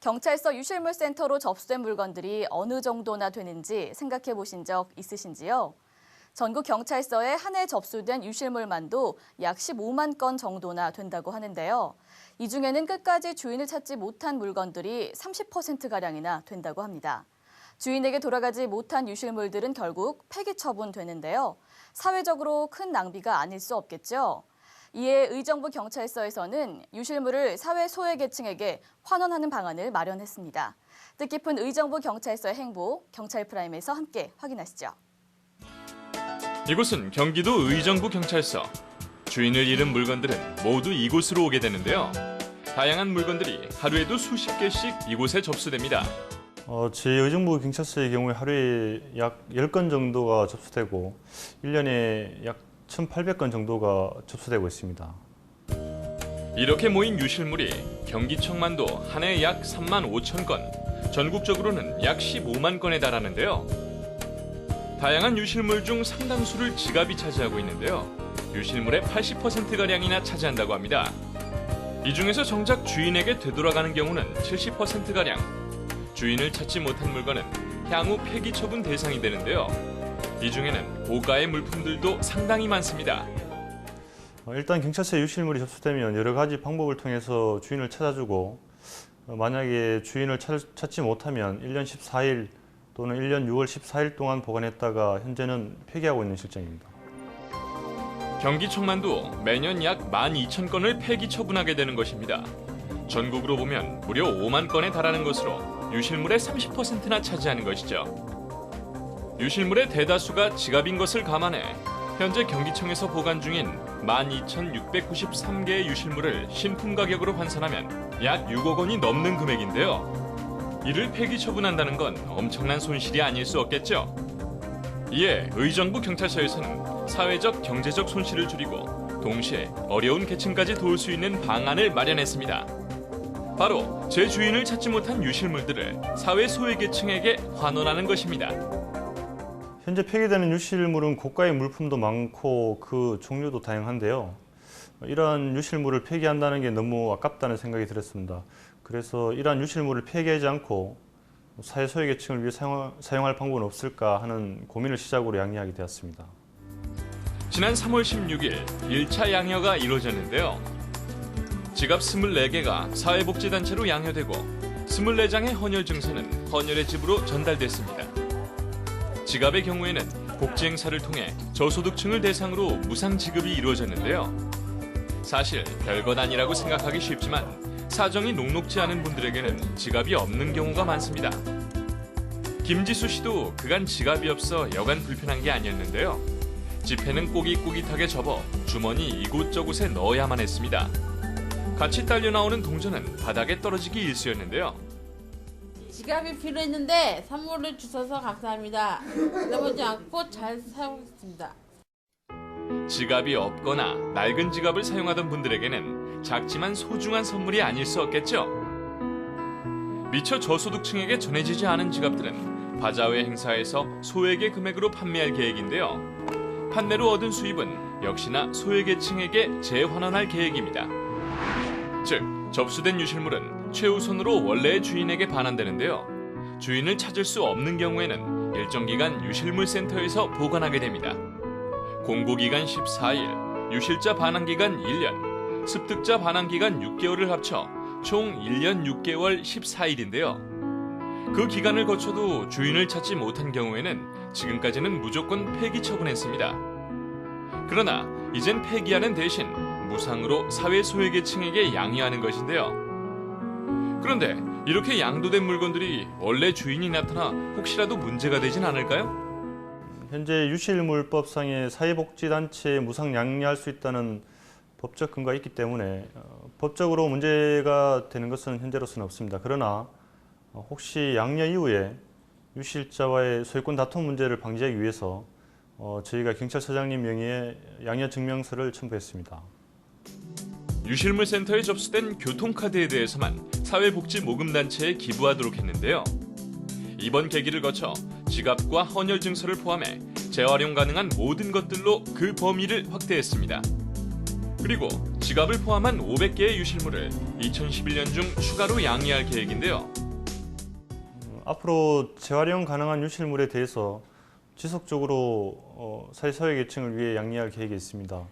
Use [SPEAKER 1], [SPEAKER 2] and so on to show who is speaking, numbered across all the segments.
[SPEAKER 1] 경찰서 유실물센터로 접수된 물건들이 어느 정도나 되는지 생각해 보신 적 있으신지요? 전국 경찰서에 한 해 접수된 유실물만도 약 15만 건 정도나 된다고 하는데요. 이 중에는 끝까지 주인을 찾지 못한 물건들이 30%가량이나 된다고 합니다. 주인에게 돌아가지 못한 유실물들은 결국 폐기 처분되는데요. 사회적으로 큰 낭비가 아닐 수 없겠죠. 이에 의정부 경찰서에서는 유실물을 사회 소외계층에게 환원하는 방안을 마련했습니다. 뜻깊은 의정부 경찰서의 행보, 경찰프라임에서 함께 확인하시죠.
[SPEAKER 2] 이곳은 경기도 의정부 경찰서. 주인을 잃은 물건들은 모두 이곳으로 오게 되는데요. 다양한 물건들이 하루에도 수십 개씩 이곳에 접수됩니다.
[SPEAKER 3] 저희 의정부 경찰서의 경우에 하루에 약 10건 정도가 접수되고 1년에 약 1,800건 정도가 접수되고 있습니다.
[SPEAKER 2] 이렇게 모인 유실물이 경기청만도 한 해 약 3만 5천 건, 전국적으로는 약 15만 건에 달하는데요. 다양한 유실물 중 상당수를 지갑이 차지하고 있는데요. 유실물의 80%가량이나 차지한다고 합니다. 이 중에서 정작 주인에게 되돌아가는 경우는 70%가량. 주인을 찾지 못한 물건은 향후 폐기 처분 대상이 되는데요. 이 중에는 고가의 물품들도 상당히 많습니다.
[SPEAKER 3] 일단 경찰서에 유실물이 접수되면 여러 가지 방법을 통해서 주인을 찾아주고 만약에 주인을 찾지 못하면 1년 14일 또는 1년 6월 14일 동안 보관했다가 현재는 폐기하고 있는 실정입니다.
[SPEAKER 2] 경기청만도 매년 약 12,000건을 폐기 처분하게 되는 것입니다. 전국으로 보면 무려 5만 건에 달하는 것으로 유실물의 30%나 차지하는 것이죠. 유실물의 대다수가 지갑인 것을 감안해 현재 경기청에서 보관 중인 12,693개의 유실물을 신품 가격으로 환산하면 약 6억 원이 넘는 금액인데요. 이를 폐기 처분한다는 건 엄청난 손실이 아닐 수 없겠죠. 이에 의정부 경찰서에서는 사회적, 경제적 손실을 줄이고 동시에 어려운 계층까지 도울 수 있는 방안을 마련했습니다. 바로 제 주인을 찾지 못한 유실물들을 사회 소외계층에게 환원하는 것입니다.
[SPEAKER 3] 현재 폐기되는 유실물은 고가의 물품도 많고 그 종류도 다양한데요. 이러한 유실물을 폐기한다는 게 너무 아깝다는 생각이 들었습니다. 그래서 이러한 유실물을 폐기하지 않고 사회 소외계층을 위해 사용할 방법은 없을까 하는 고민을 시작으로 양해하게 되었습니다.
[SPEAKER 2] 지난 3월 16일 1차 양여가 이루어졌는데요. 지갑 24개가 사회복지단체로 양여되고 24장의 헌혈 증서는 헌혈의 집으로 전달됐습니다. 지갑의 경우에는 복지행사를 통해 저소득층을 대상으로 무상 지급이 이루어졌는데요. 사실 별것 아니라고 생각하기 쉽지만 사정이 녹록지 않은 분들에게는 지갑이 없는 경우가 많습니다. 김지수 씨도 그간 지갑이 없어 여간 불편한 게 아니었는데요. 지폐는 꼬깃꼬깃하게 접어 주머니 이곳저곳에 넣어야만 했습니다. 같이 딸려 나오는 동전은 바닥에 떨어지기 일쑤였는데요.
[SPEAKER 4] 지갑이 필요했는데 선물을 주셔서 감사합니다. 잊어버리지 않고 잘 사용했습니다.
[SPEAKER 2] 지갑이 없거나 낡은 지갑을 사용하던 분들에게는 작지만 소중한 선물이 아닐 수 없겠죠. 미처 저소득층에게 전해지지 않은 지갑들은 바자회 행사에서 소액의 금액으로 판매할 계획인데요. 판매로 얻은 수입은 역시나 소외계층에게 재환원할 계획입니다. 즉, 접수된 유실물은 최우선으로 원래의 주인에게 반환되는데요. 주인을 찾을 수 없는 경우에는 일정 기간 유실물센터에서 보관하게 됩니다. 공고기간 14일, 유실자 반환기간 1년, 습득자 반환기간 6개월을 합쳐 총 1년 6개월 14일인데요. 그 기간을 거쳐도 주인을 찾지 못한 경우에는 지금까지는 무조건 폐기 처분했습니다. 그러나 이젠 폐기하는 대신 무상으로 사회 소외계층에게 양해하는 것인데요. 그런데 이렇게 양도된 물건들이 원래 주인이 나타나 혹시라도 문제가 되진 않을까요?
[SPEAKER 3] 현재 유실물법상의 사회복지단체에 무상 양리할 수 있다는 법적 근거가 있기 때문에 법적으로 문제가 되는 것은 현재로서는 없습니다. 그러나 혹시 양려 이후에 유실자와의 소유권 다툼 문제를 방지하기 위해서 저희가 경찰서장님 명의의 양려 증명서를 첨부했습니다.
[SPEAKER 2] 유실물센터에 접수된 교통카드에 대해서만 사회복지모금단체에 기부하도록 했는데요. 이번 계기를 거쳐 지갑과 헌혈 증서를 포함해 재활용 가능한 모든 것들로 그 범위를 확대했습니다. 그리고 지갑을 포함한 500개의 유실물을 2011년 중 추가로 양리할 계획인데요.
[SPEAKER 3] 앞으로 재활용 가능한 유실물에 대해서 지속적으로 사회계층을 위해 양리할 계획이 있습니다.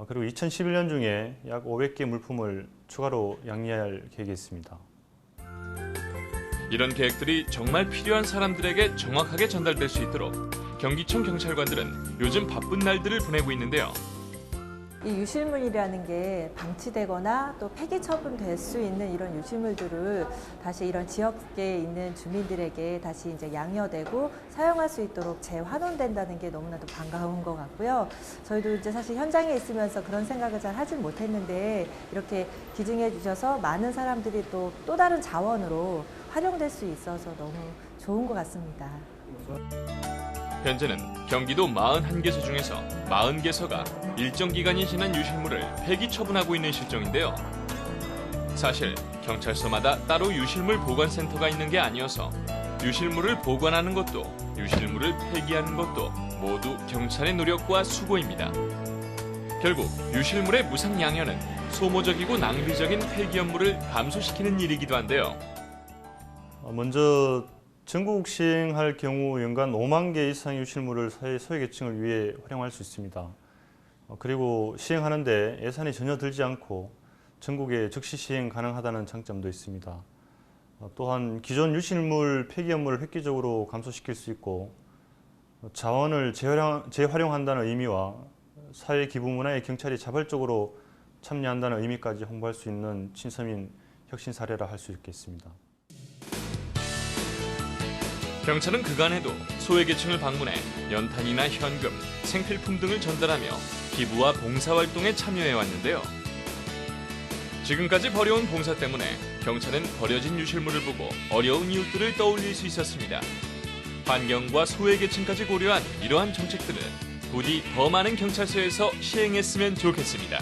[SPEAKER 3] 그리고 2011년 중에 약 500개 물품을 추가로 양리할 계획이 있습니다.
[SPEAKER 2] 이런 계획들이 정말 필요한 사람들에게 정확하게 전달될 수 있도록 경기청 경찰관들은 요즘 바쁜 날들을 보내고 있는데요.
[SPEAKER 5] 이 유실물이라는 게 방치되거나 또 폐기 처분될 수 있는 이런 유실물들을 다시 이런 지역에 있는 주민들에게 다시 이제 양여되고 사용할 수 있도록 재환원된다는 게 너무나도 반가운 것 같고요. 저희도 이제 사실 현장에 있으면서 그런 생각을 잘 하진 못했는데 이렇게 기증해 주셔서 많은 사람들이 또 다른 자원으로 활용될 수 있어서 너무 좋은 것 같습니다.
[SPEAKER 2] 현재는 경기도 41개소 중에서 40개소가 일정 기간이 지난 유실물을 폐기 처분하고 있는 실정인데요. 사실 경찰서마다 따로 유실물 보관센터가 있는 게 아니어서 유실물을 보관하는 것도 유실물을 폐기하는 것도 모두 경찰의 노력과 수고입니다. 결국 유실물의 무상 양여는 소모적이고 낭비적인 폐기 업무를 감소시키는 일이기도 한데요.
[SPEAKER 3] 먼저 전국 시행할 경우 연간 5만 개 이상의 유실물을 사회 소외계층을 위해 활용할 수 있습니다. 그리고 시행하는데 예산이 전혀 들지 않고 전국에 즉시 시행 가능하다는 장점도 있습니다. 또한 기존 유실물 폐기 업무를 획기적으로 감소시킬 수 있고 자원을 재활용한다는 의미와 사회 기부 문화에 경찰이 자발적으로 참여한다는 의미까지 홍보할 수 있는 친서민 혁신 사례라 할 수 있겠습니다.
[SPEAKER 2] 경찰은 그간에도 소외계층을 방문해 연탄이나 현금, 생필품 등을 전달하며 기부와 봉사활동에 참여해왔는데요. 지금까지 벌여온 봉사 때문에 경찰은 버려진 유실물을 보고 어려운 이웃들을 떠올릴 수 있었습니다. 환경과 소외계층까지 고려한 이러한 정책들을 부디 더 많은 경찰서에서 시행했으면 좋겠습니다.